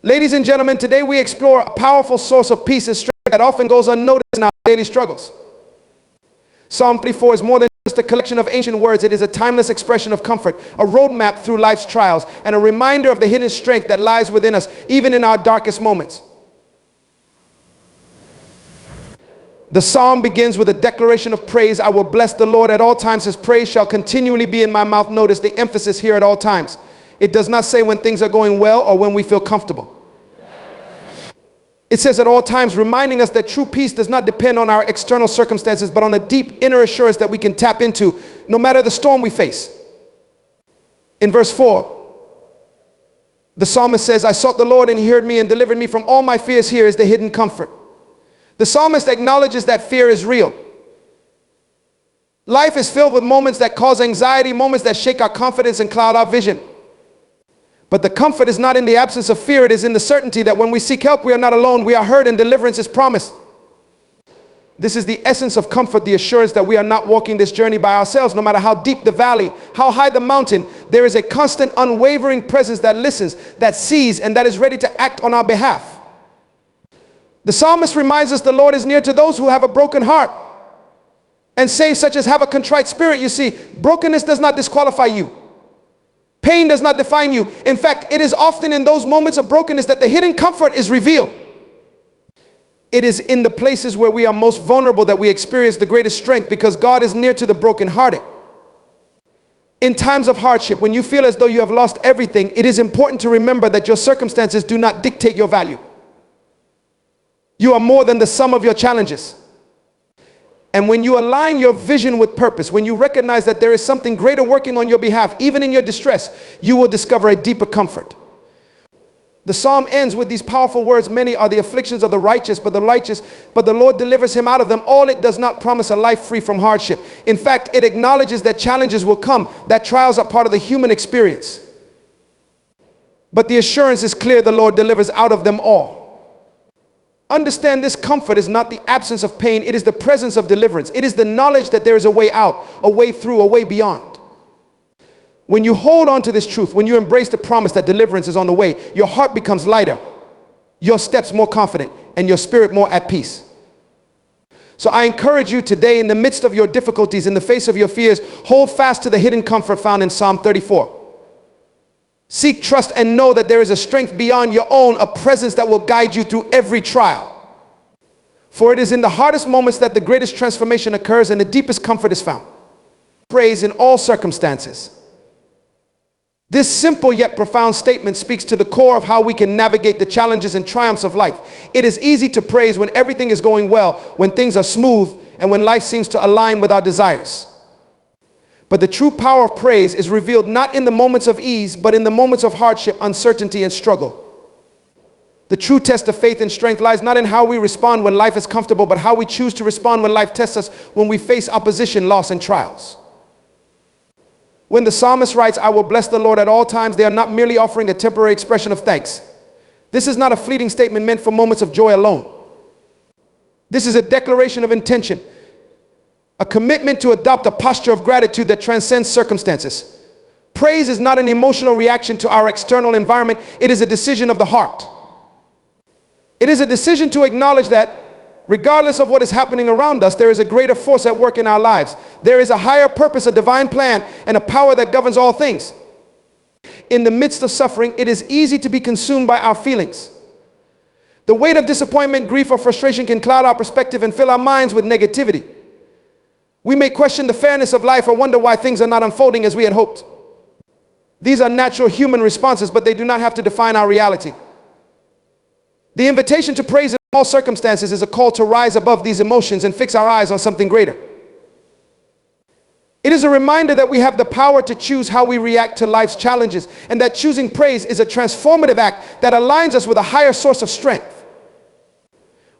Ladies and gentlemen, today we explore a powerful source of peace and strength that often goes unnoticed in our daily struggles. Psalm 34 is more than just a collection of ancient words. It is a timeless expression of comfort, a roadmap through life's trials, and a reminder of the hidden strength that lies within us, even in our darkest moments. The psalm begins with a declaration of praise. I will bless the Lord at all times. His praise shall continually be in my mouth. Notice the emphasis here, at all times. It does not say when things are going well or when we feel comfortable. It says at all times, reminding us that true peace does not depend on our external circumstances, but on a deep inner assurance that we can tap into no matter the storm we face. In verse 4, the psalmist says, I sought the Lord and he heard me and delivered me from all my fears. Here is the hidden comfort. The psalmist acknowledges that fear is real. Life is filled with moments that cause anxiety, moments that shake our confidence and cloud our vision. But the comfort is not in the absence of fear. It is in the certainty that when we seek help, we are not alone. We are heard and deliverance is promised. This is the essence of comfort, the assurance that we are not walking this journey by ourselves. No matter how deep the valley, how high the mountain, there is a constant, unwavering presence that listens, that sees, and that is ready to act on our behalf. The psalmist reminds us the Lord is near to those who have a broken heart, and say such as have a contrite spirit. You see, brokenness does not disqualify you. Pain does not define you. In fact, it is often in those moments of brokenness that the hidden comfort is revealed. It is in the places where we are most vulnerable that we experience the greatest strength, because God is near to the brokenhearted. In times of hardship, when you feel as though you have lost everything, it is important to remember that your circumstances do not dictate your value. You are more than the sum of your challenges. And when you align your vision with purpose, when you recognize that there is something greater working on your behalf, even in your distress, you will discover a deeper comfort. The psalm ends with these powerful words, many are the afflictions of the righteous, but the Lord delivers him out of them all. It does not promise a life free from hardship. In fact, it acknowledges that challenges will come, that trials are part of the human experience. But the assurance is clear, the Lord delivers out of them all. Understand, this comfort is not the absence of pain. It is the presence of deliverance. It is the knowledge that there is a way out, a way through, a way beyond. When you hold on to this truth, when you embrace the promise that deliverance is on the way, your heart becomes lighter, your steps more confident, and your spirit more at peace. So I encourage you today, in the midst of your difficulties, in the face of your fears, hold fast to the hidden comfort found in Psalm 34. Seek, trust, and know that there is a strength beyond your own, a presence that will guide you through every trial. For it is in the hardest moments that the greatest transformation occurs and the deepest comfort is found. Praise in all circumstances. This simple yet profound statement speaks to the core of how we can navigate the challenges and triumphs of life. It is easy to praise when everything is going well, when things are smooth, and when life seems to align with our desires. But the true power of praise is revealed not in the moments of ease, but in the moments of hardship, uncertainty, and struggle. The true test of faith and strength lies not in how we respond when life is comfortable, but how we choose to respond when life tests us, when we face opposition, loss, and trials. When the psalmist writes, I will bless the Lord at all times, they are not merely offering a temporary expression of thanks. This is not a fleeting statement meant for moments of joy alone. This is a declaration of intention, a commitment to adopt a posture of gratitude that transcends circumstances. Praise is not an emotional reaction to our external environment. It is a decision of the heart. It is a decision to acknowledge that regardless of what is happening around us, there is a greater force at work in our lives. There is a higher purpose, a divine plan, and a power that governs all things. In the midst of suffering, it is easy to be consumed by our feelings. The weight of disappointment, grief, or frustration can cloud our perspective and fill our minds with negativity. We may question the fairness of life or wonder why things are not unfolding as we had hoped. These are natural human responses, but they do not have to define our reality. The invitation to praise in all circumstances is a call to rise above these emotions and fix our eyes on something greater. It is a reminder that we have the power to choose how we react to life's challenges, and that choosing praise is a transformative act that aligns us with a higher source of strength.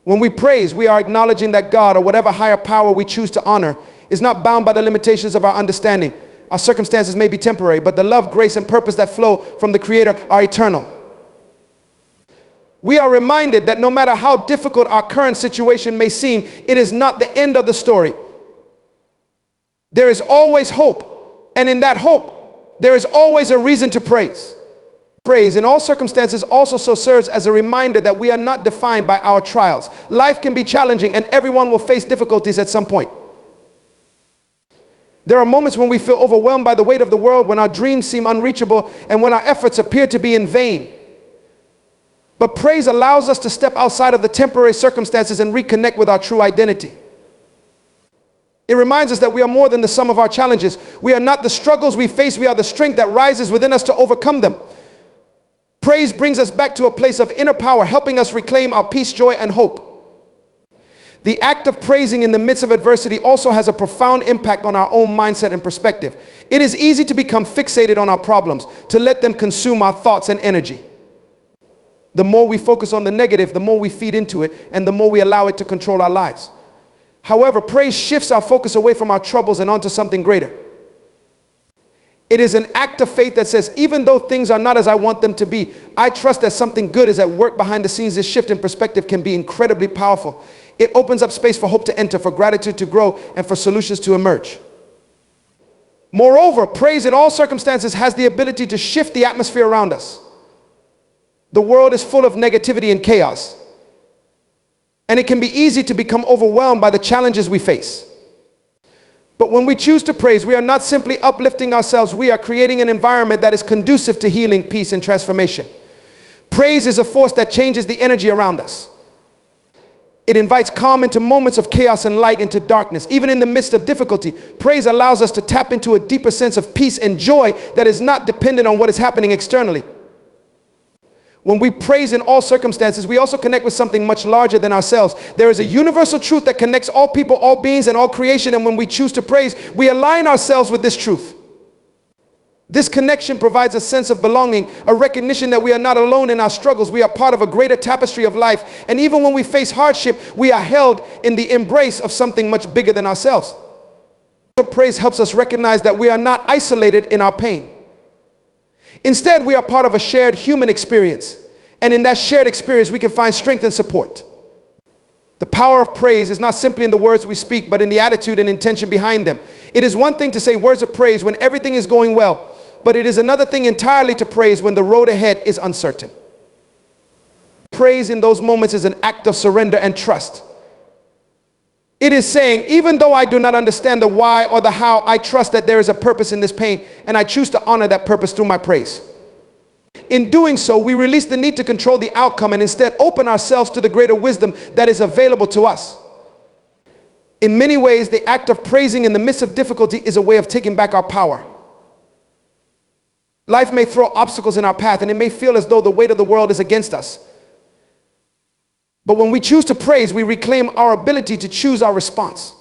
When we praise, we are acknowledging that God, or whatever higher power we choose to honor, is not bound by the limitations of our understanding. Our circumstances may be temporary, but the love, grace, and purpose that flow from the Creator are eternal. We are reminded that no matter how difficult our current situation may seem, it is not the end of the story. There is always hope, and in that hope, there is always a reason to praise. Praise in all circumstances also so serves as a reminder that we are not defined by our trials. Life can be challenging and everyone will face difficulties at some point. There are moments when we feel overwhelmed by the weight of the world, when our dreams seem unreachable, and when our efforts appear to be in vain. But praise allows us to step outside of the temporary circumstances and reconnect with our true identity. It reminds us that we are more than the sum of our challenges. We are not the struggles we face, we are the strength that rises within us to overcome them. Praise brings us back to a place of inner power, helping us reclaim our peace, joy, and hope. The act of praising in the midst of adversity also has a profound impact on our own mindset and perspective. It is easy to become fixated on our problems, to let them consume our thoughts and energy. The more we focus on the negative, the more we feed into it, and the more we allow it to control our lives. However, praise shifts our focus away from our troubles and onto something greater. It is an act of faith that says, even though things are not as I want them to be, I trust that something good is at work behind the scenes. This shift in perspective can be incredibly powerful. It opens up space for hope to enter, for gratitude to grow, and for solutions to emerge. Moreover, praise in all circumstances has the ability to shift the atmosphere around us. The world is full of negativity and chaos, and it can be easy to become overwhelmed by the challenges we face. But when we choose to praise, we are not simply uplifting ourselves, we are creating an environment that is conducive to healing, peace, and transformation. Praise is a force that changes the energy around us. It invites calm into moments of chaos and light into darkness. Even in the midst of difficulty, praise allows us to tap into a deeper sense of peace and joy that is not dependent on what is happening externally. When we praise in all circumstances, we also connect with something much larger than ourselves. There is a universal truth that connects all people, all beings, and all creation. And when we choose to praise, we align ourselves with this truth. This connection provides a sense of belonging, a recognition that we are not alone in our struggles. We are part of a greater tapestry of life. And even when we face hardship, we are held in the embrace of something much bigger than ourselves. Praise helps us recognize that we are not isolated in our pain. Instead, we are part of a shared human experience. And in that shared experience, we can find strength and support. The power of praise is not simply in the words we speak, but in the attitude and intention behind them. It is one thing to say words of praise when everything is going well, but it is another thing entirely to praise when the road ahead is uncertain. Praise in those moments is an act of surrender and trust. It is saying, even though I do not understand the why or the how, I trust that there is a purpose in this pain, and I choose to honor that purpose through my praise. In doing so, we release the need to control the outcome and instead open ourselves to the greater wisdom that is available to us. In many ways, the act of praising in the midst of difficulty is a way of taking back our power. Life may throw obstacles in our path, and it may feel as though the weight of the world is against us. But when we choose to praise, we reclaim our ability to choose our response.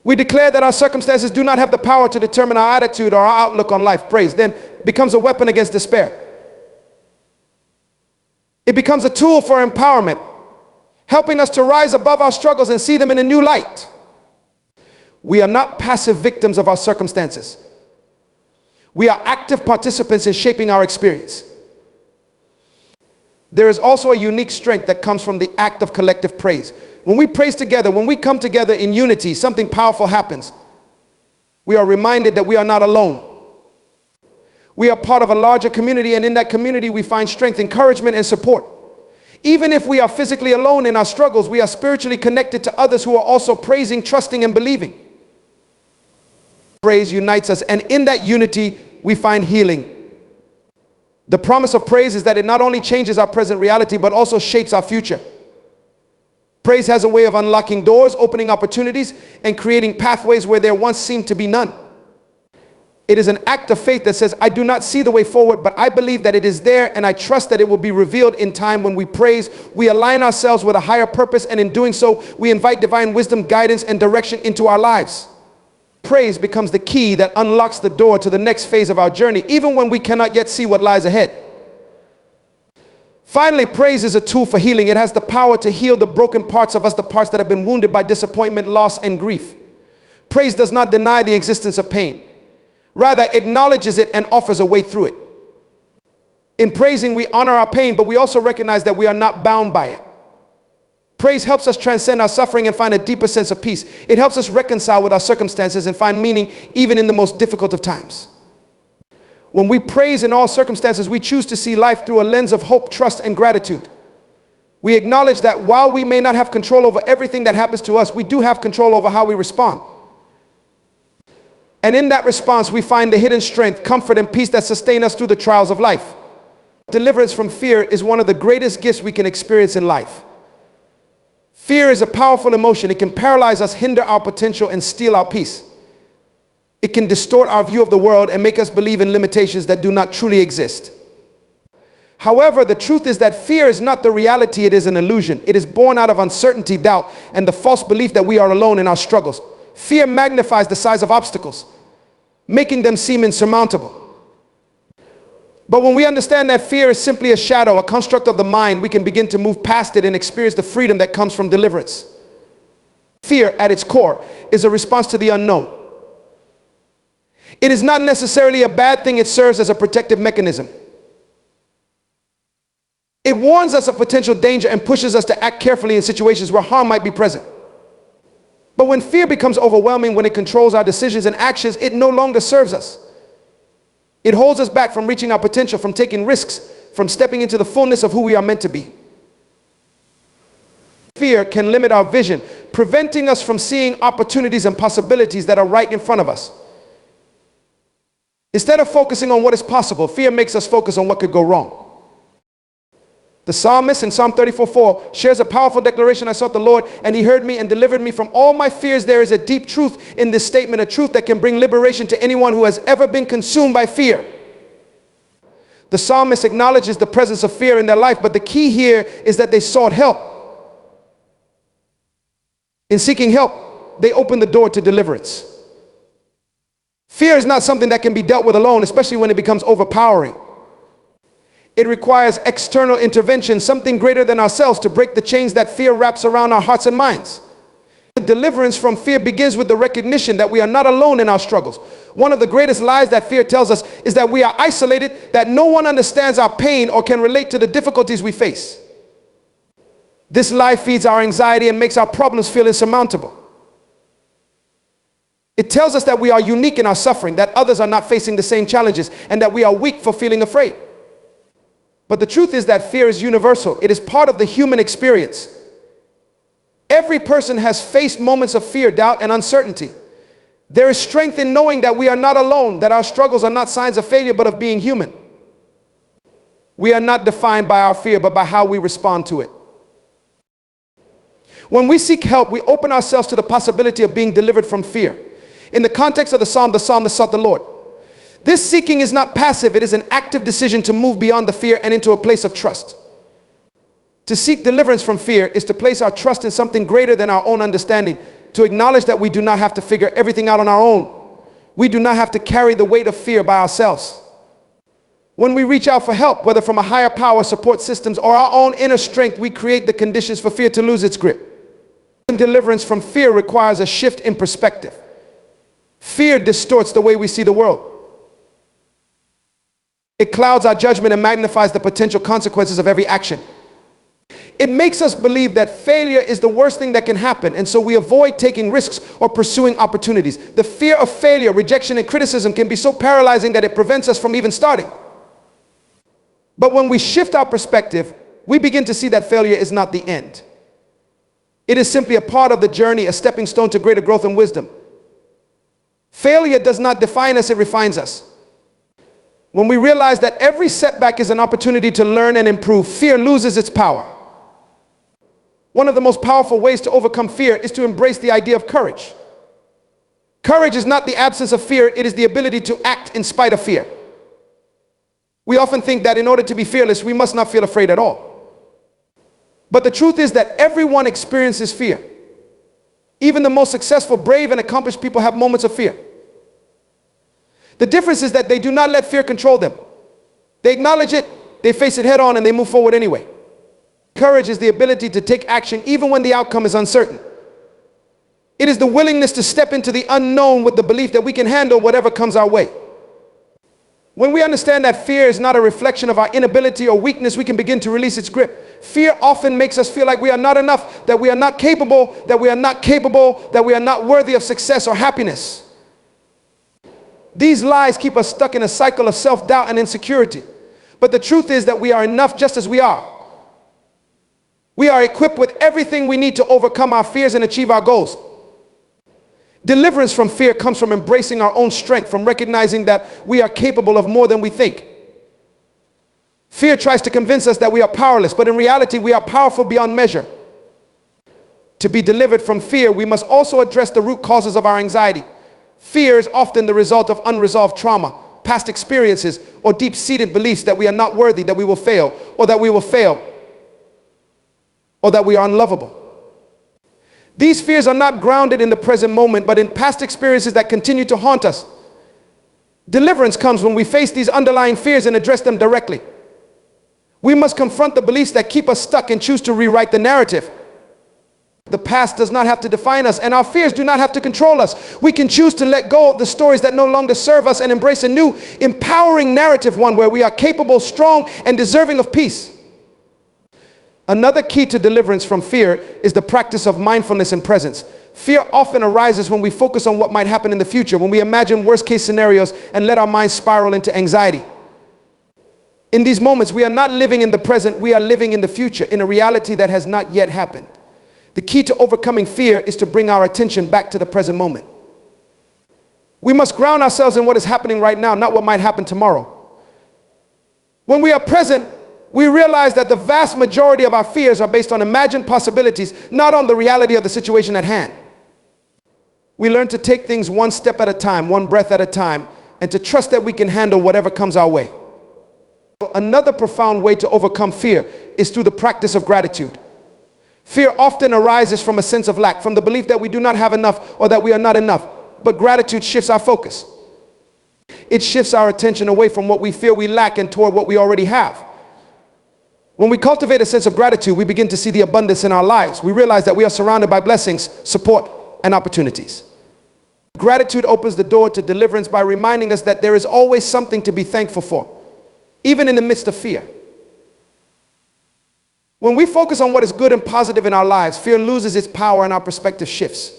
We declare that our circumstances do not have the power to determine our attitude or our outlook on life. Praise then becomes a weapon against despair. It becomes a tool for empowerment, helping us to rise above our struggles and see them in a new light. We are not passive victims of our circumstances. We are active participants in shaping our experience. There is also a unique strength that comes from the act of collective praise. When we praise together, when we come together in unity, something powerful happens. We are reminded that we are not alone. We are part of a larger community, and in that community we find strength, encouragement, and support. Even if we are physically alone in our struggles, we are spiritually connected to others who are also praising, trusting, and believing. Praise unites us, and in that unity we find healing. The promise of praise is that it not only changes our present reality, but also shapes our future. Praise has a way of unlocking doors, opening opportunities, and creating pathways where there once seemed to be none. It is an act of faith that says, I do not see the way forward, but I believe that it is there, and I trust that it will be revealed in time. When we praise, we align ourselves with a higher purpose, and in doing so, we invite divine wisdom, guidance, and direction into our lives. Praise becomes the key that unlocks the door to the next phase of our journey, even when we cannot yet see what lies ahead. Finally, praise is a tool for healing. It has the power to heal the broken parts of us, the parts that have been wounded by disappointment, loss, and grief. Praise does not deny the existence of pain. Rather, it acknowledges it and offers a way through it. In praising, we honor our pain, but we also recognize that we are not bound by it. Praise helps us transcend our suffering and find a deeper sense of peace. It helps us reconcile with our circumstances and find meaning even in the most difficult of times. When we praise in all circumstances, we choose to see life through a lens of hope, trust, and gratitude. We acknowledge that while we may not have control over everything that happens to us, we do have control over how we respond. And in that response, we find the hidden strength, comfort, and peace that sustain us through the trials of life. Deliverance from fear is one of the greatest gifts we can experience in life. Fear is a powerful emotion. It can paralyze us, hinder our potential, and steal our peace. It can distort our view of the world and make us believe in limitations that do not truly exist. However, the truth is that fear is not the reality, it is an illusion. It is born out of uncertainty, doubt, and the false belief that we are alone in our struggles. Fear magnifies the size of obstacles, making them seem insurmountable. But when we understand that fear is simply a shadow, a construct of the mind, we can begin to move past it and experience the freedom that comes from deliverance. Fear, at its core, is a response to the unknown. It is not necessarily a bad thing. It serves as a protective mechanism. It warns us of potential danger and pushes us to act carefully in situations where harm might be present. But when fear becomes overwhelming, when it controls our decisions and actions, it no longer serves us. It holds us back from reaching our potential, from taking risks, from stepping into the fullness of who we are meant to be. Fear can limit our vision, preventing us from seeing opportunities and possibilities that are right in front of us. Instead of focusing on what is possible, fear makes us focus on what could go wrong. The psalmist in Psalm 34:4 shares a powerful declaration: I sought the Lord, and he heard me and delivered me from all my fears. There is a deep truth in this statement, a truth that can bring liberation to anyone who has ever been consumed by fear. The psalmist acknowledges the presence of fear in their life, but the key here is that they sought help. In seeking help, they opened the door to deliverance. Fear is not something that can be dealt with alone, especially when it becomes overpowering. It requires external intervention, something greater than ourselves, to break the chains that fear wraps around our hearts and minds. Deliverance from fear begins with the recognition that we are not alone in our struggles. One of the greatest lies that fear tells us is that we are isolated, that no one understands our pain or can relate to the difficulties we face. This lie feeds our anxiety and makes our problems feel insurmountable. It tells us that we are unique in our suffering, that others are not facing the same challenges, and that we are weak for feeling afraid. But the truth is that fear is universal. It is part of the human experience. Every person has faced moments of fear, doubt, and uncertainty. There is strength in knowing that we are not alone, that our struggles are not signs of failure, but of being human. We are not defined by our fear, but by how we respond to it. When we seek help, we open ourselves to the possibility of being delivered from fear. In the context of the psalmist sought the Lord. This seeking is not passive. It is an active decision to move beyond the fear and into a place of trust. To seek deliverance from fear is to place our trust in something greater than our own understanding, to acknowledge that we do not have to figure everything out on our own. We do not have to carry the weight of fear by ourselves. When we reach out for help, whether from a higher power, support systems, or our own inner strength, we create the conditions for fear to lose its grip. Deliverance from fear requires a shift in perspective. Fear distorts the way we see the world. It clouds our judgment and magnifies the potential consequences of every action. It makes us believe that failure is the worst thing that can happen, and so we avoid taking risks or pursuing opportunities. The fear of failure, rejection, and criticism can be so paralyzing that it prevents us from even starting. But when we shift our perspective, we begin to see that failure is not the end. It is simply a part of the journey, a stepping stone to greater growth and wisdom. Failure does not define us, it refines us. When we realize that every setback is an opportunity to learn and improve, fear loses its power. One of the most powerful ways to overcome fear is to embrace the idea of courage. Courage is not the absence of fear, it is the ability to act in spite of fear. We often think that in order to be fearless, we must not feel afraid at all. But the truth is that everyone experiences fear. Even the most successful, brave, and accomplished people have moments of fear. The difference is that they do not let fear control them. They acknowledge it, they face it head on, and they move forward anyway. Courage is the ability to take action even when the outcome is uncertain. It is the willingness to step into the unknown with the belief that we can handle whatever comes our way. When we understand that fear is not a reflection of our inability or weakness, we can begin to release its grip. Fear often makes us feel like we are not enough, that we are not capable, that we are not worthy of success or happiness. These lies keep us stuck in a cycle of self-doubt and insecurity. But the truth is that we are enough just as we are. We are equipped with everything we need to overcome our fears and achieve our goals. Deliverance from fear comes from embracing our own strength, from recognizing that we are capable of more than we think. Fear tries to convince us that we are powerless, but in reality, we are powerful beyond measure. To be delivered from fear, we must also address the root causes of our anxiety. Fear is often the result of unresolved trauma, past experiences, or deep-seated beliefs that we are not worthy, that we will fail, or that we will fail, or that we are unlovable. These fears are not grounded in the present moment, but in past experiences that continue to haunt us. Deliverance comes when we face these underlying fears and address them directly. We must confront the beliefs that keep us stuck and choose to rewrite the narrative. The past does not have to define us, and our fears do not have to control us. We can choose to let go of the stories that no longer serve us and embrace a new, empowering narrative, one where we are capable, strong, and deserving of peace. Another key to deliverance from fear is the practice of mindfulness and presence. Fear often arises when we focus on what might happen in the future, when we imagine worst-case scenarios and let our minds spiral into anxiety. In these moments, we are not living in the present, we are living in the future, in a reality that has not yet happened. The key to overcoming fear is to bring our attention back to the present moment. We must ground ourselves in what is happening right now, not what might happen tomorrow. When we are present, we realize that the vast majority of our fears are based on imagined possibilities, not on the reality of the situation at hand. We learn to take things one step at a time, one breath at a time, and to trust that we can handle whatever comes our way. Another profound way to overcome fear is through the practice of gratitude. Fear often arises from a sense of lack, from the belief that we do not have enough or that we are not enough. But gratitude shifts our focus. It shifts our attention away from what we feel we lack and toward what we already have. When we cultivate a sense of gratitude, we begin to see the abundance in our lives. We realize that we are surrounded by blessings, support, and opportunities. Gratitude opens the door to deliverance by reminding us that there is always something to be thankful for, even in the midst of fear. When we focus on what is good and positive in our lives, fear loses its power and our perspective shifts.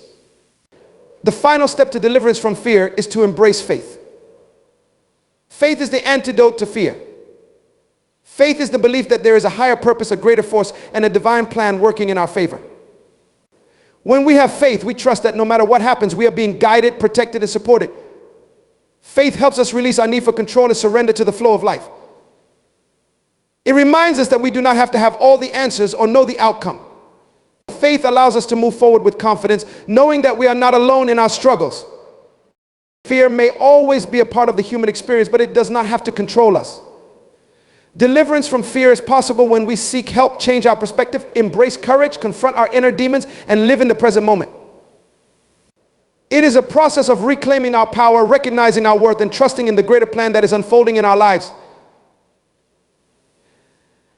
The final step to deliverance from fear is to embrace faith. Faith is the antidote to fear. Faith is the belief that there is a higher purpose, a greater force, and a divine plan working in our favor. When we have faith, we trust that no matter what happens, we are being guided, protected, and supported. Faith helps us release our need for control and surrender to the flow of life. It reminds us that we do not have to have all the answers or know the outcome. Faith allows us to move forward with confidence, knowing that we are not alone in our struggles. Fear may always be a part of the human experience, but it does not have to control us. Deliverance from fear is possible when we seek help, change our perspective, embrace courage, confront our inner demons, and live in the present moment. It is a process of reclaiming our power, recognizing our worth, and trusting in the greater plan that is unfolding in our lives.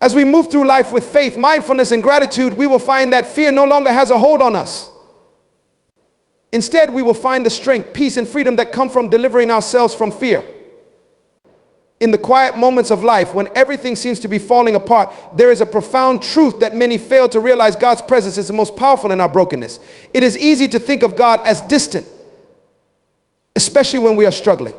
As we move through life with faith, mindfulness, and gratitude, we will find that fear no longer has a hold on us. Instead, we will find the strength, peace, and freedom that come from delivering ourselves from fear. In the quiet moments of life, when everything seems to be falling apart, there is a profound truth that many fail to realize. God's presence is the most powerful in our brokenness. It is easy to think of God as distant, especially when we are struggling.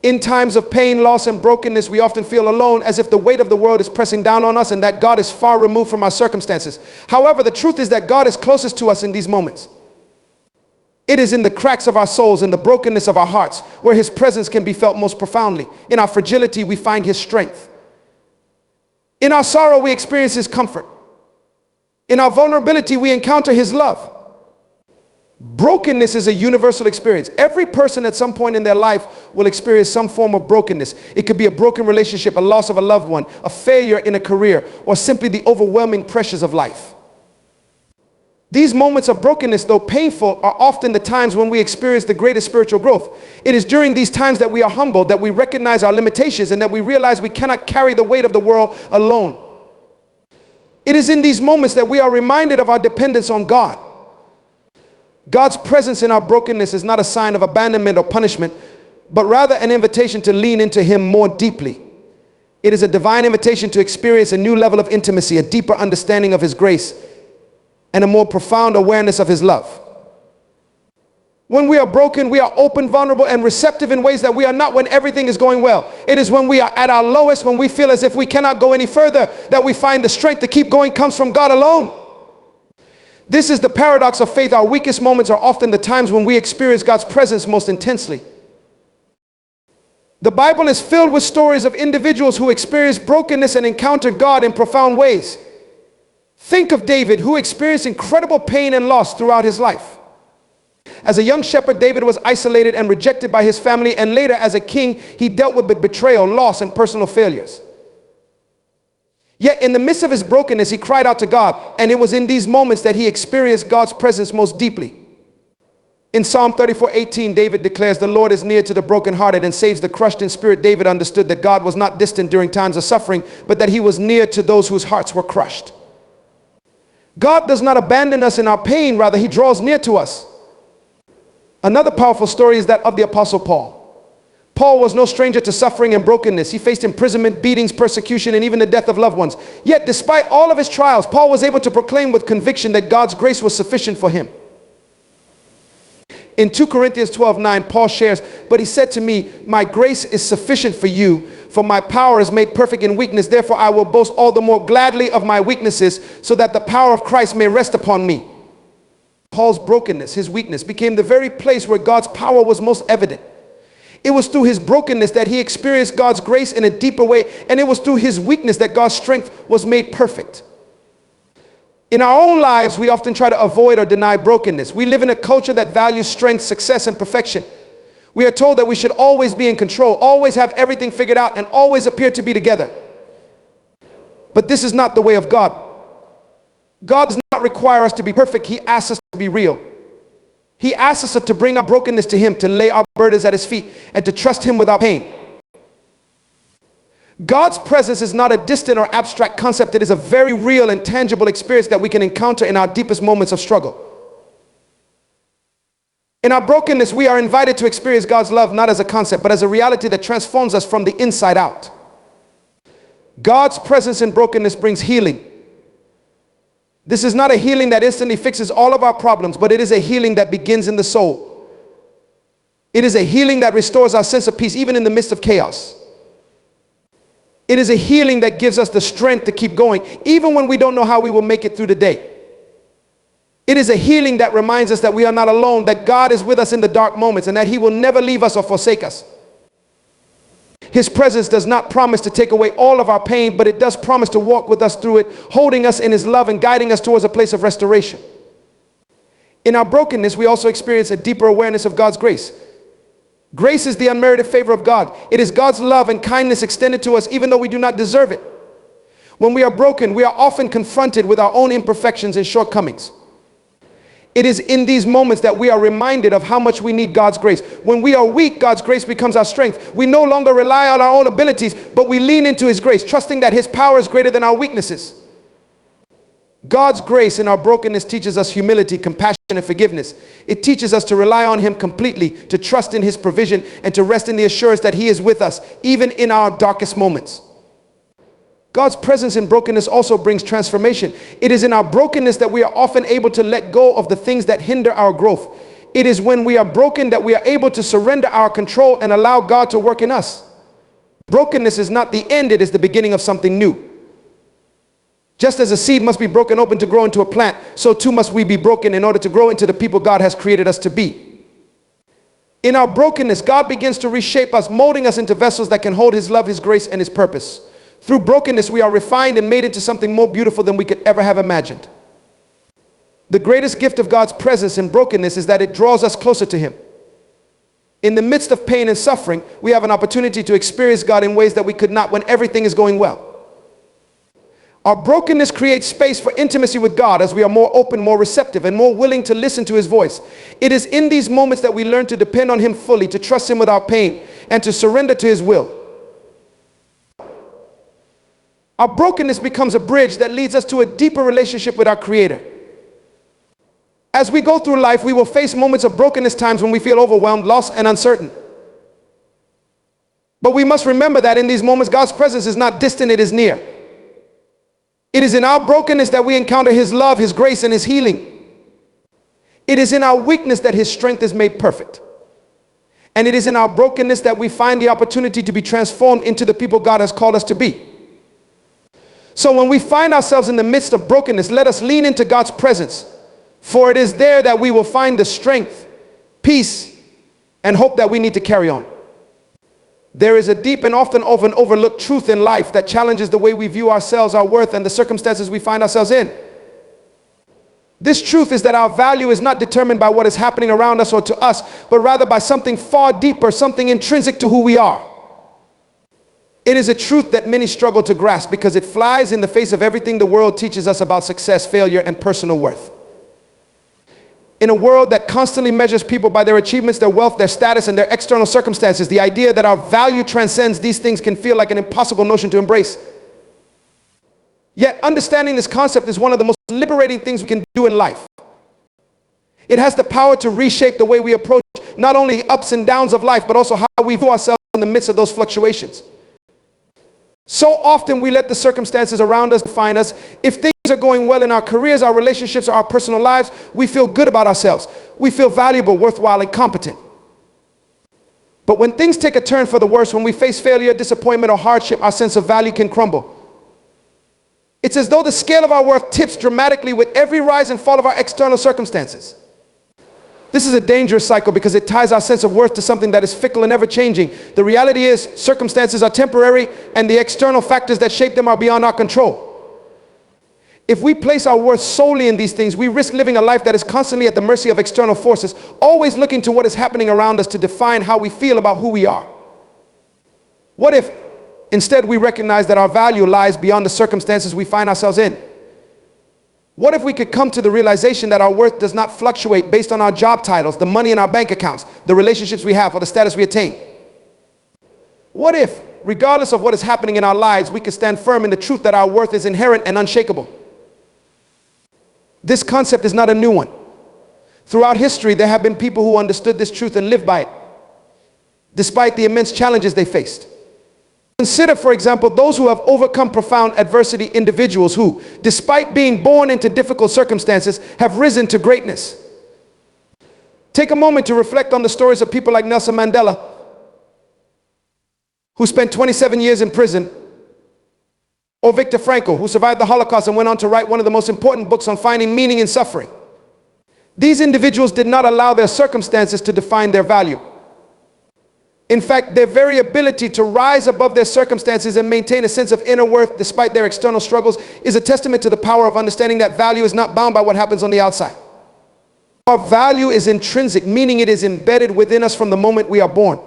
In times of pain, loss, and brokenness, we often feel alone, as if the weight of the world is pressing down on us and that God is far removed from our circumstances. However, the truth is that God is closest to us in these moments. It is in the cracks of our souls, in the brokenness of our hearts, where His presence can be felt most profoundly. In our fragility, we find His strength. In our sorrow, we experience His comfort. In our vulnerability, we encounter His love. Brokenness is a universal experience. Every person at some point in their life will experience some form of brokenness. It could be a broken relationship, a loss of a loved one, a failure in a career, or simply the overwhelming pressures of life. These moments of brokenness, though painful, are often the times when we experience the greatest spiritual growth. It is during these times that we are humbled, that we recognize our limitations, and that we realize we cannot carry the weight of the world alone. It is in these moments that we are reminded of our dependence on God. God's presence in our brokenness is not a sign of abandonment or punishment, but rather an invitation to lean into Him more deeply. It is a divine invitation to experience a new level of intimacy, a deeper understanding of His grace, and a more profound awareness of His love. When we are broken, we are open, vulnerable, and receptive in ways that we are not when everything is going well. It is when we are at our lowest, when we feel as if we cannot go any further, that we find the strength to keep going comes from God alone. This is the paradox of faith. Our weakest moments are often the times when we experience God's presence most intensely. The Bible is filled with stories of individuals who experienced brokenness and encountered God in profound ways. Think of David, who experienced incredible pain and loss throughout his life. As a young shepherd, David was isolated and rejected by his family, and later as a king, he dealt with betrayal, loss, and personal failures. Yet in the midst of his brokenness, he cried out to God, and it was in these moments that he experienced God's presence most deeply. In Psalm 34:18, David declares, "The Lord is near to the brokenhearted and saves the crushed in spirit." David understood that God was not distant during times of suffering, but that he was near to those whose hearts were crushed. God does not abandon us in our pain, rather he draws near to us. Another powerful story is that of the Apostle Paul. Paul was no stranger to suffering and brokenness. He faced imprisonment, beatings, persecution, and even the death of loved ones. Yet despite all of his trials, Paul was able to proclaim with conviction that God's grace was sufficient for him. In 2 Corinthians 12:9, Paul shares, "But he said to me, my grace is sufficient for you, for my power is made perfect in weakness. Therefore I will boast all the more gladly of my weaknesses, so that the power of Christ may rest upon me." Paul's brokenness, his weakness, became the very place where God's power was most evident. It was through his brokenness that he experienced God's grace in a deeper way, and it was through his weakness that God's strength was made perfect. In our own lives, we often try to avoid or deny brokenness. We live in a culture that values strength, success, and perfection. We are told that we should always be in control, always have everything figured out, and always appear to be together. But this is not the way of God. God does not require us to be perfect. He asks us to be real. He asks us to bring our brokenness to him, to lay our burdens at his feet, and to trust him without pain. God's presence is not a distant or abstract concept. It is a very real and tangible experience that we can encounter in our deepest moments of struggle. In our brokenness, we are invited to experience God's love not as a concept, but as a reality that transforms us from the inside out. God's presence in brokenness brings healing. This is not a healing that instantly fixes all of our problems, but it is a healing that begins in the soul. It is a healing that restores our sense of peace even in the midst of chaos. It is a healing that gives us the strength to keep going even when we don't know how we will make it through the day. It is a healing that reminds us that we are not alone, that God is with us in the dark moments, and that he will never leave us or forsake us. His presence does not promise to take away all of our pain, but it does promise to walk with us through it, holding us in his love and guiding us towards a place of restoration. In our brokenness, we also experience a deeper awareness of God's grace. Grace is the unmerited favor of God. It is God's love and kindness extended to us even though we do not deserve it. When we are broken, we are often confronted with our own imperfections and shortcomings. It is in these moments that we are reminded of how much we need God's grace. When we are weak, God's grace becomes our strength. We no longer rely on our own abilities, but we lean into his grace, trusting that his power is greater than our weaknesses. God's grace in our brokenness teaches us humility, compassion, and forgiveness. It teaches us to rely on him completely, to trust in his provision, and to rest in the assurance that he is with us, even in our darkest moments. God's presence in brokenness also brings transformation. It is in our brokenness that we are often able to let go of the things that hinder our growth. It is when we are broken that we are able to surrender our control and allow God to work in us. Brokenness is not the end, it is the beginning of something new. Just as a seed must be broken open to grow into a plant, so too must we be broken in order to grow into the people God has created us to be. In our brokenness, God begins to reshape us, molding us into vessels that can hold his love, his grace, and his purpose. Through brokenness, we are refined and made into something more beautiful than we could ever have imagined. The greatest gift of God's presence in brokenness is that it draws us closer to him. In the midst of pain and suffering, we have an opportunity to experience God in ways that we could not when everything is going well. Our brokenness creates space for intimacy with God as we are more open, more receptive, and more willing to listen to his voice. It is in these moments that we learn to depend on him fully, to trust him without pain, and to surrender to his will. Our brokenness becomes a bridge that leads us to a deeper relationship with our Creator. As we go through life, we will face moments of brokenness, times when we feel overwhelmed, lost, and uncertain. But we must remember that in these moments, God's presence is not distant, it is near. It is in our brokenness that we encounter his love, his grace, and his healing. It is in our weakness that his strength is made perfect. And it is in our brokenness that we find the opportunity to be transformed into the people God has called us to be. So when we find ourselves in the midst of brokenness, let us lean into God's presence, for it is there that we will find the strength, peace, and hope that we need to carry on. There is a deep and often overlooked truth in life that challenges the way we view ourselves, our worth, and the circumstances we find ourselves in. This truth is that our value is not determined by what is happening around us or to us, but rather by something far deeper, something intrinsic to who we are. It is a truth that many struggle to grasp because it flies in the face of everything the world teaches us about success, failure, and personal worth. In a world that constantly measures people by their achievements, their wealth, their status, and their external circumstances, the idea that our value transcends these things can feel like an impossible notion to embrace. Yet understanding this concept is one of the most liberating things we can do in life. It has the power to reshape the way we approach not only the ups and downs of life, but also how we view ourselves in the midst of those fluctuations. So often we let the circumstances around us define us. If things are going well in our careers, our relationships, or our personal lives, we feel good about ourselves. We feel valuable, worthwhile, and competent. But when things take a turn for the worse, when we face failure, disappointment, or hardship, our sense of value can crumble. It's as though the scale of our worth tips dramatically with every rise and fall of our external circumstances. This is a dangerous cycle because it ties our sense of worth to something that is fickle and ever-changing. The reality is, circumstances are temporary, and the external factors that shape them are beyond our control. If we place our worth solely in these things, we risk living a life that is constantly at the mercy of external forces, always looking to what is happening around us to define how we feel about who we are. What if, instead, we recognize that our value lies beyond the circumstances we find ourselves in? What if we could come to the realization that our worth does not fluctuate based on our job titles, the money in our bank accounts, the relationships we have, or the status we attain? What if, regardless of what is happening in our lives, we could stand firm in the truth that our worth is inherent and unshakable? This concept is not a new one. Throughout history, there have been people who understood this truth and lived by it, despite the immense challenges they faced. Consider, for example, those who have overcome profound adversity, individuals who, despite being born into difficult circumstances, have risen to greatness. Take a moment to reflect on the stories of people like Nelson Mandela, who spent 27 years in prison, or Viktor Frankl, who survived the Holocaust and went on to write one of the most important books on finding meaning in suffering. These individuals did not allow their circumstances to define their value. In fact, their very ability to rise above their circumstances and maintain a sense of inner worth despite their external struggles is a testament to the power of understanding that value is not bound by what happens on the outside. Our value is intrinsic, meaning it is embedded within us from the moment we are born.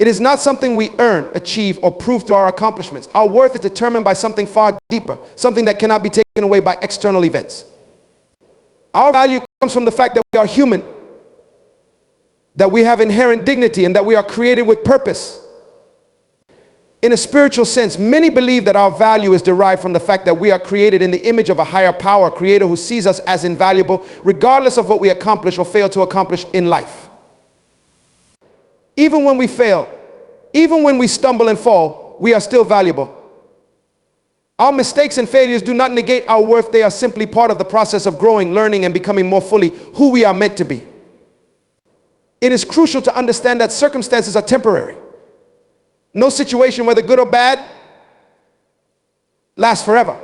It is not something we earn, achieve, or prove through our accomplishments. Our worth is determined by something far deeper, something that cannot be taken away by external events. Our value comes from the fact that we are human, that we have inherent dignity, and that we are created with purpose. In a spiritual sense, many believe that our value is derived from the fact that we are created in the image of a higher power, creator who sees us as invaluable, regardless of what we accomplish or fail to accomplish in life. Even when we fail, even when we stumble and fall, we are still valuable. Our mistakes and failures do not negate our worth. They are simply part of the process of growing, learning, and becoming more fully who we are meant to be. It is crucial to understand that circumstances are temporary. No situation, whether good or bad, lasts forever.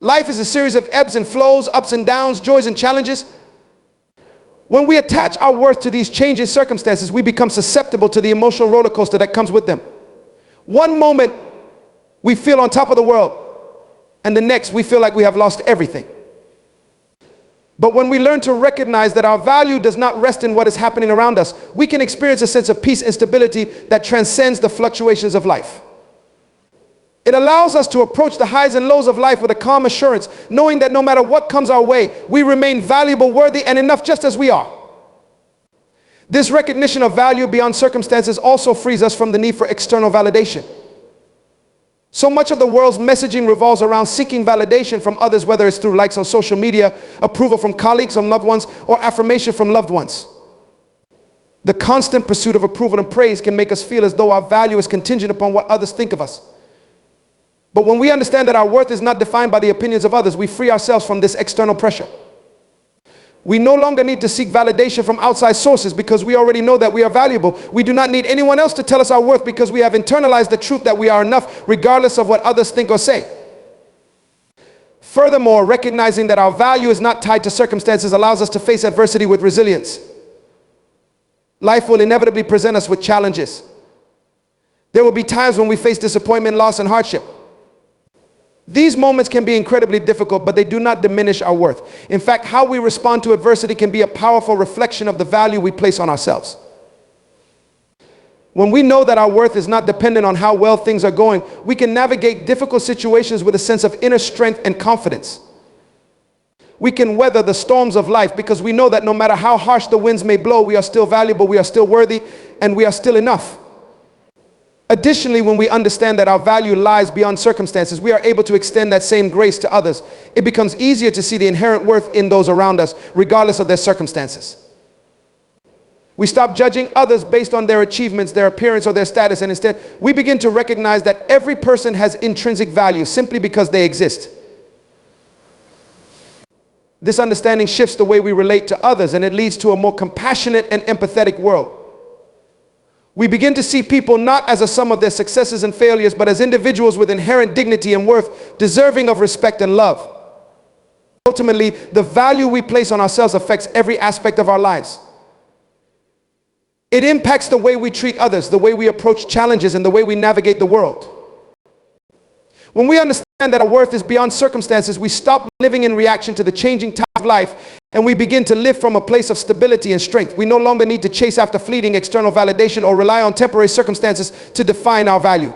Life is a series of ebbs and flows, ups and downs, joys and challenges. When we attach our worth to these changing circumstances, we become susceptible to the emotional roller coaster that comes with them. One moment, we feel on top of the world, and the next, we feel like we have lost everything. But when we learn to recognize that our value does not rest in what is happening around us, we can experience a sense of peace and stability that transcends the fluctuations of life. It allows us to approach the highs and lows of life with a calm assurance, knowing that no matter what comes our way, we remain valuable, worthy, and enough just as we are. This recognition of value beyond circumstances also frees us from the need for external validation. So much of the world's messaging revolves around seeking validation from others, whether it's through likes on social media, approval from colleagues or loved ones, or affirmation from loved ones. The constant pursuit of approval and praise can make us feel as though our value is contingent upon what others think of us. But when we understand that our worth is not defined by the opinions of others, we free ourselves from this external pressure. We no longer need to seek validation from outside sources because we already know that we are valuable. We do not need anyone else to tell us our worth because we have internalized the truth that we are enough regardless of what others think or say. Furthermore, recognizing that our value is not tied to circumstances allows us to face adversity with resilience. Life will inevitably present us with challenges. There will be times when we face disappointment, loss, and hardship. These moments can be incredibly difficult, but they do not diminish our worth. In fact, how we respond to adversity can be a powerful reflection of the value we place on ourselves. When we know that our worth is not dependent on how well things are going, we can navigate difficult situations with a sense of inner strength and confidence. We can weather the storms of life because we know that no matter how harsh the winds may blow, we are still valuable, we are still worthy, and we are still enough. Additionally, when we understand that our value lies beyond circumstances, we are able to extend that same grace to others. It becomes easier to see the inherent worth in those around us, regardless of their circumstances. We stop judging others based on their achievements, their appearance, or their status, and instead, we begin to recognize that every person has intrinsic value simply because they exist. This understanding shifts the way we relate to others, and it leads to a more compassionate and empathetic world. We begin to see people not as a sum of their successes and failures, but as individuals with inherent dignity and worth, deserving of respect and love. Ultimately, the value we place on ourselves affects every aspect of our lives. It impacts the way we treat others, the way we approach challenges, and the way we navigate the world. When we understand that our worth is beyond circumstances, we stop living in reaction to the changing tide of life, and we begin to live from a place of stability and strength. We no longer need to chase after fleeting external validation or rely on temporary circumstances to define our value.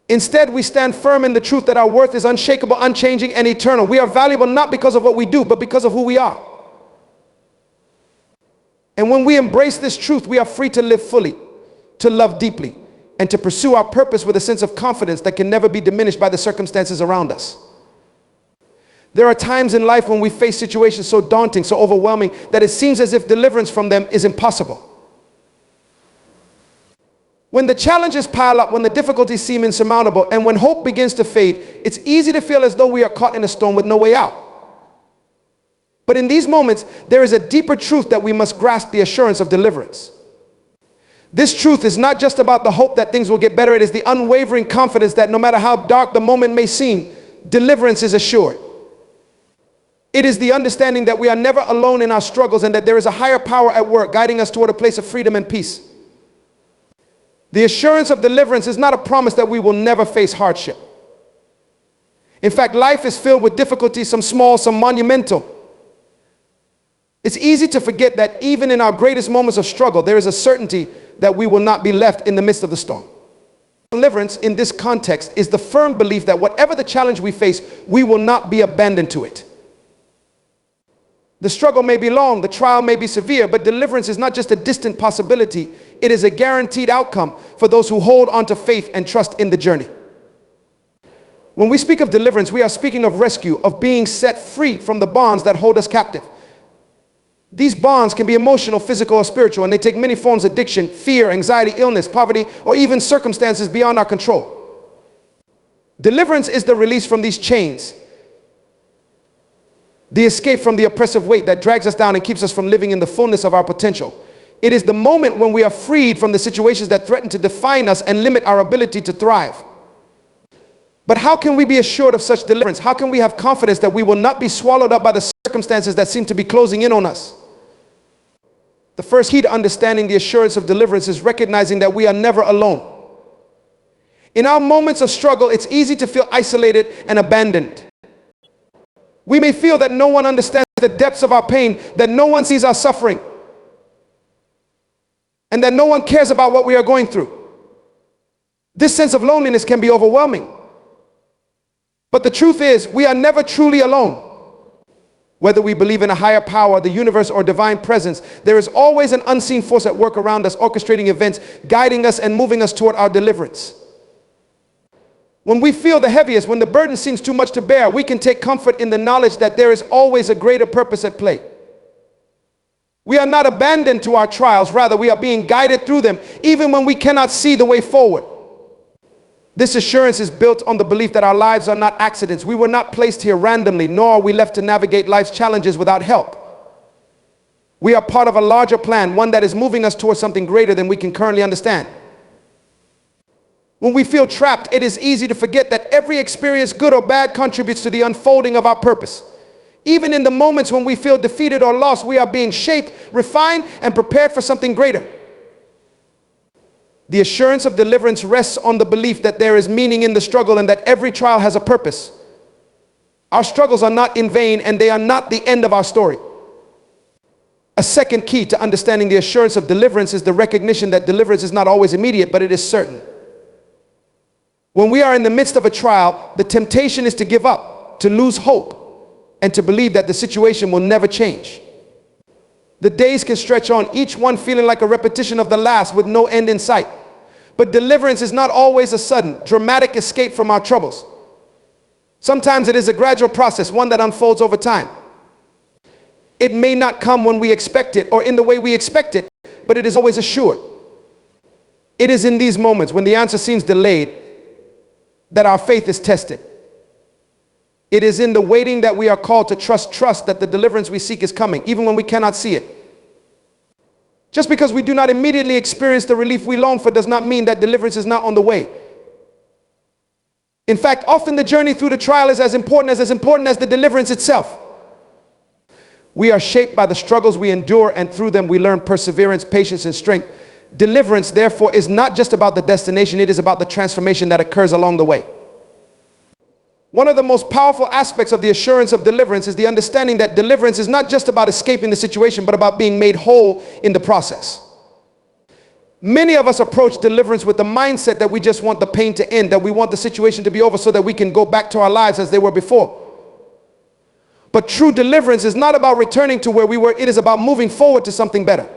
Instead, we stand firm in the truth that our worth is unshakable, unchanging, and eternal. We are valuable not because of what we do, but because of who we are. And when we embrace this truth, we are free to live fully, to love deeply, and to pursue our purpose with a sense of confidence that can never be diminished by the circumstances around us. There are times in life when we face situations so daunting, so overwhelming, that it seems as if deliverance from them is impossible. When the challenges pile up, when the difficulties seem insurmountable, and when hope begins to fade, it's easy to feel as though we are caught in a storm with no way out. But in these moments, there is a deeper truth that we must grasp: the assurance of deliverance. This truth is not just about the hope that things will get better. It is the unwavering confidence that no matter how dark the moment may seem, deliverance is assured. It is the understanding that we are never alone in our struggles and that there is a higher power at work guiding us toward a place of freedom and peace. The assurance of deliverance is not a promise that we will never face hardship. In fact, life is filled with difficulties, some small, some monumental. It's easy to forget that even in our greatest moments of struggle, there is a certainty that we will not be left in the midst of the storm. Deliverance in this context is the firm belief that whatever the challenge we face, we will not be abandoned to it. The struggle may be long, the trial may be severe, but deliverance is not just a distant possibility. It is a guaranteed outcome for those who hold on to faith and trust in the journey. When we speak of deliverance, we are speaking of rescue, of being set free from the bonds that hold us captive. These bonds can be emotional, physical, or spiritual, and they take many forms: addiction, fear, anxiety, illness, poverty, or even circumstances beyond our control. Deliverance is the release from these chains, the escape from the oppressive weight that drags us down and keeps us from living in the fullness of our potential. It is the moment when we are freed from the situations that threaten to define us and limit our ability to thrive. But how can we be assured of such deliverance? How can we have confidence that we will not be swallowed up by the circumstances that seem to be closing in on us? The first key to understanding the assurance of deliverance is recognizing that we are never alone. In our moments of struggle, it's easy to feel isolated and abandoned. We may feel that no one understands the depths of our pain, that no one sees our suffering, and that no one cares about what we are going through. This sense of loneliness can be overwhelming. But the truth is, we are never truly alone. Whether we believe in a higher power, the universe, or divine presence, there is always an unseen force at work around us, orchestrating events, guiding us and moving us toward our deliverance. When we feel the heaviest, when the burden seems too much to bear, we can take comfort in the knowledge that there is always a greater purpose at play. We are not abandoned to our trials, rather we are being guided through them, even when we cannot see the way forward. This assurance is built on the belief that our lives are not accidents. We were not placed here randomly, nor are we left to navigate life's challenges without help. We are part of a larger plan, one that is moving us towards something greater than we can currently understand. When we feel trapped, it is easy to forget that every experience, good or bad, contributes to the unfolding of our purpose. Even in the moments when we feel defeated or lost, we are being shaped, refined, and prepared for something greater. The assurance of deliverance rests on the belief that there is meaning in the struggle and that every trial has a purpose. Our struggles are not in vain, and they are not the end of our story. A second key to understanding the assurance of deliverance is the recognition that deliverance is not always immediate, but it is certain. When we are in the midst of a trial, the temptation is to give up, to lose hope, and to believe that the situation will never change. The days can stretch on, each one feeling like a repetition of the last with no end in sight. But deliverance is not always a sudden, dramatic escape from our troubles. Sometimes it is a gradual process, one that unfolds over time. It may not come when we expect it or in the way we expect it, but it is always assured. It is in these moments when the answer seems delayed that our faith is tested. It is in the waiting that we are called to trust that the deliverance we seek is coming, even when we cannot see it. Just because we do not immediately experience the relief we long for does not mean that deliverance is not on the way. In fact, often the journey through the trial is as important as the deliverance itself. We are shaped by the struggles we endure, and through them we learn perseverance, patience, and strength. Deliverance, therefore, is not just about the destination, it is about the transformation that occurs along the way. One of the most powerful aspects of the assurance of deliverance is the understanding that deliverance is not just about escaping the situation, but about being made whole in the process. Many of us approach deliverance with the mindset that we just want the pain to end, that we want the situation to be over so that we can go back to our lives as they were before. But true deliverance is not about returning to where we were, it is about moving forward to something better.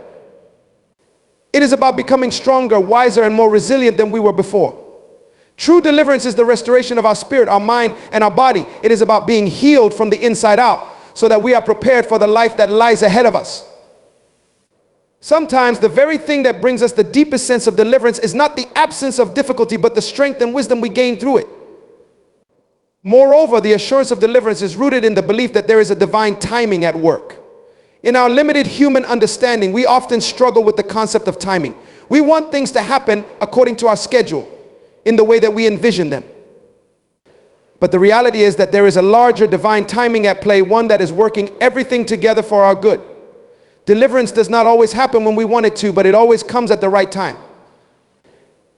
It is about becoming stronger, wiser, and more resilient than we were before. True deliverance is the restoration of our spirit, our mind, and our body. It is about being healed from the inside out so that we are prepared for the life that lies ahead of us. Sometimes the very thing that brings us the deepest sense of deliverance is not the absence of difficulty, but the strength and wisdom we gain through it. Moreover, the assurance of deliverance is rooted in the belief that there is a divine timing at work. In our limited human understanding, we often struggle with the concept of timing. We want things to happen according to our schedule, in the way that we envision them. But the reality is that there is a larger divine timing at play, one that is working everything together for our good. Deliverance does not always happen when we want it to, but it always comes at the right time.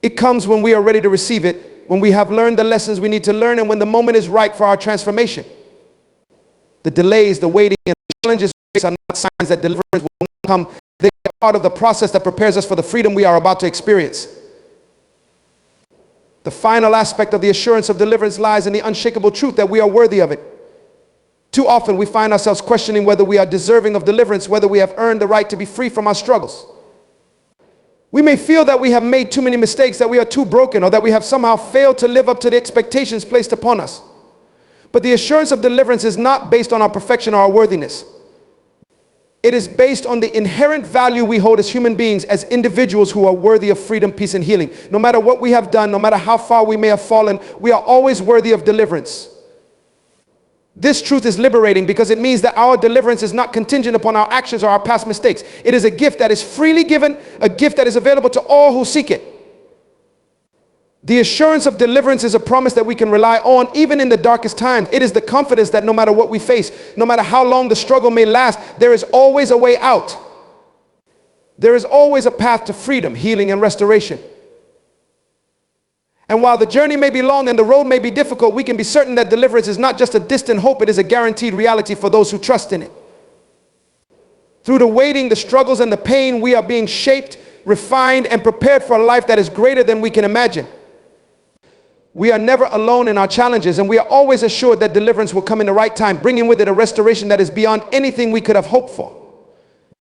It comes when we are ready to receive it, when we have learned the lessons we need to learn, and when the moment is right for our transformation. The delays, the waiting, and the challenges are not signs that deliverance will not come. They are part of the process that prepares us for the freedom we are about to experience. The final aspect of the assurance of deliverance lies in the unshakable truth that we are worthy of it. Too often we find ourselves questioning whether we are deserving of deliverance, whether we have earned the right to be free from our struggles. We may feel that we have made too many mistakes, that we are too broken, or that we have somehow failed to live up to the expectations placed upon us. But the assurance of deliverance is not based on our perfection or our worthiness. It is based on the inherent value we hold as human beings, as individuals who are worthy of freedom, peace, and healing. No matter what we have done, no matter how far we may have fallen, we are always worthy of deliverance. This truth is liberating because it means that our deliverance is not contingent upon our actions or our past mistakes. It is a gift that is freely given, a gift that is available to all who seek it. The assurance of deliverance is a promise that we can rely on even in the darkest times. It is the confidence that no matter what we face, no matter how long the struggle may last, there is always a way out. There is always a path to freedom, healing, and restoration. And while the journey may be long and the road may be difficult, we can be certain that deliverance is not just a distant hope, it is a guaranteed reality for those who trust in it. Through the waiting, the struggles, and the pain, we are being shaped, refined, and prepared for a life that is greater than we can imagine. We are never alone in our challenges, and we are always assured that deliverance will come in the right time, bringing with it a restoration that is beyond anything we could have hoped for.